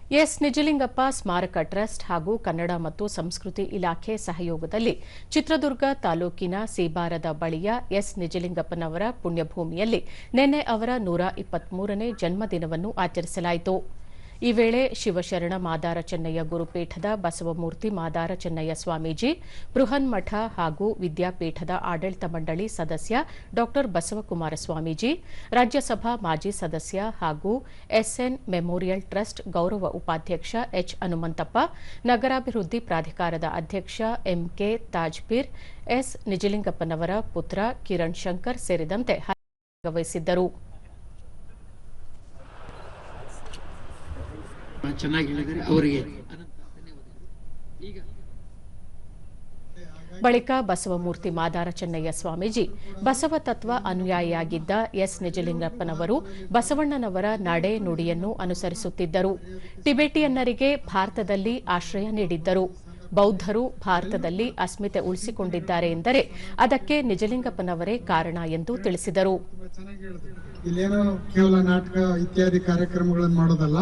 S Nijalingappa ಸ್ಮಾರಕ trust ಹಾಗೂ ಕನ್ನಡ ಮತ್ತು ಸಂಸ್ಕೃತಿ ಇಲಾಖೆ ಸಹಯೋಗದಲ್ಲಿ ಚಿತ್ರದುರ್ಗ ತಾಲೂಕಿನ ಸೀಬಾರದ ಬಳಿಯ ಎಸ್ ನಿಜಲಿಂಗಪ್ಪನವರ ಪುಣ್ಯಭೂಮಿಯಲ್ಲಿ ನಿನ್ನೆ ಅವರ 123ನೇ ಜನ್ಮದಿನವನ್ನು ಆಚರಿಸಲಾಯಿತು. ಈ ವೇಳೆ ಶಿವಶರಣ ಮಾದಾರ ಚೆನ್ನಯ್ಯ ಗುರುಪೀಠದ ಬಸವಮೂರ್ತಿ ಮಾದಾರ ಚೆನ್ನಯ್ಯ ಸ್ವಾಮೀಜಿ, ಬೃಹನ್ಮಠ ಹಾಗೂ ವಿದ್ಯಾಪೀಠದ ಆಡಳಿತ ಮಂಡಳಿ ಸದಸ್ಯ ಡಾ ಬಸವಕುಮಾರ ಸ್ವಾಮೀಜಿ, ರಾಜ್ಯಸಭಾ ಮಾಜಿ ಸದಸ್ಯ ಹಾಗೂ ಎಸ್ಎನ್ ಮೆಮೋರಿಯಲ್ ಟ್ರಸ್ಟ್ ಗೌರವ ಉಪಾಧ್ಯಕ್ಷ ಎಚ್ ಹನುಮಂತಪ್ಪ, ನಗರಾಭಿವೃದ್ಧಿ ಪ್ರಾಧಿಕಾರದ ಅಧ್ಯಕ್ಷ ಎಂಕೆ ತಾಜ್ಪೀರ್, ಎಸ್ ನಿಜಲಿಂಗಪ್ಪನವರ ಪುತ್ರ ಕಿರಣ್ ಶಂಕರ್ ಸೇರಿದಂತೆ ಹಲವರು ಭಾಗವಹಿಸಿದ್ದರು. ಬಳಿಕ ಬಸವಮೂರ್ತಿ ಮಾದಾರ ಚೆನ್ನಯ್ಯ ಸ್ವಾಮೀಜಿ, ಬಸವ ತತ್ವ ಅನುಯಾಯಿಯಾಗಿದ್ದ ಎಸ್ ನಿಜಲಿಂಗಪ್ಪನವರು ಬಸವಣ್ಣನವರ ನಡೆ ನುಡಿಯನ್ನು ಅನುಸರಿಸುತ್ತಿದ್ದರು. ಟಿಬೆಟಿಯನ್ನರಿಗೆ ಭಾರತದಲ್ಲಿ ಆಶ್ರಯ ನೀಡಿದ್ದರು. ಬೌದ್ಧರು ಭಾರತದಲ್ಲಿ ಅಸ್ಮಿತೆ ಉಳಿಸಿಕೊಂಡಿದ್ದಾರೆ ಎಂದರೆ ಅದಕ್ಕೆ ನಿಜಲಿಂಗಪ್ಪನವರೇ ಕಾರಣ ಎಂದು ತಿಳಿಸಿದರು. ಇಲ್ಲೇನೋ ಕೇವಲ ನಾಟಕ ಇತ್ಯಾದಿ ಕಾರ್ಯಕ್ರಮಗಳನ್ನು ಮಾಡೋದಲ್ಲ,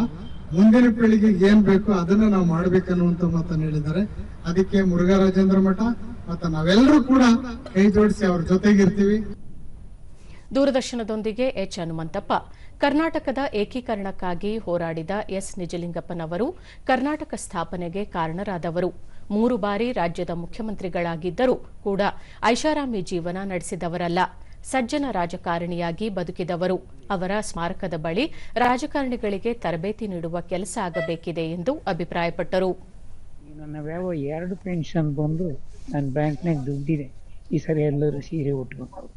ಮುಂದಿನ ಪೀಳಿಗೆಗೆ ಏನ್ ಬೇಕು ಅದನ್ನ ನಾವು ಮಾಡ್ಬೇಕನ್ನುವಂತ ಮಾತನ್ನು ಹೇಳಿದ್ದಾರೆ. ಅದಕ್ಕೆ ಮುರುಘರಾಜೇಂದ್ರ ಮಠ ಮತ್ತು ನಾವೆಲ್ಲರೂ ಕೂಡ ಕೈ ಜೋಡಿಸಿ ಅವ್ರ ಜೊತೆಗಿರ್ತೀವಿ. ದೂರದರ್ಶನದೊಂದಿಗೆ ಎಚ್ ಹನುಮಂತಪ್ಪ, ಕರ್ನಾಟಕದ ಏಕೀಕರಣಕ್ಕಾಗಿ ಹೋರಾಡಿದ ಎಸ್ ನಿಜಲಿಂಗಪ್ಪನವರು ಕರ್ನಾಟಕ ಸ್ಥಾಪನೆಗೆ ಕಾರಣರಾದವರು. 3 ಬಾರಿ ರಾಜ್ಯದ ಮುಖ್ಯಮಂತ್ರಿಗಳಾಗಿದ್ದರೂ ಕೂಡ ಐಷಾರಾಮಿ ಜೀವನ ನಡೆಸಿದವರಲ್ಲ, ಸಜ್ಜನ ರಾಜಕಾರಣಿಯಾಗಿ ಬದುಕಿದವರು. ಅವರ ಸ್ಮಾರಕದ ಬಳಿ ರಾಜಕಾರಣಿಗಳಿಗೆ ತರಬೇತಿ ನೀಡುವ ಕೆಲಸ ಆಗಬೇಕಿದೆ ಎಂದು ಅಭಿಪ್ರಾಯಪಟ್ಟರು. ನನ್ನ ವ್ಯಾವ 2 ಪೆನ್ಷನ್ ಬಂದು ನನ್ನ ಬ್ಯಾಂಕ್ನಾಗ ದುಡ್ಡಿದೆ. ಈ ಸರಿ ಎಲ್ಲರೂ ಸೀರೆ ಉಟ್ಕೊಂಡು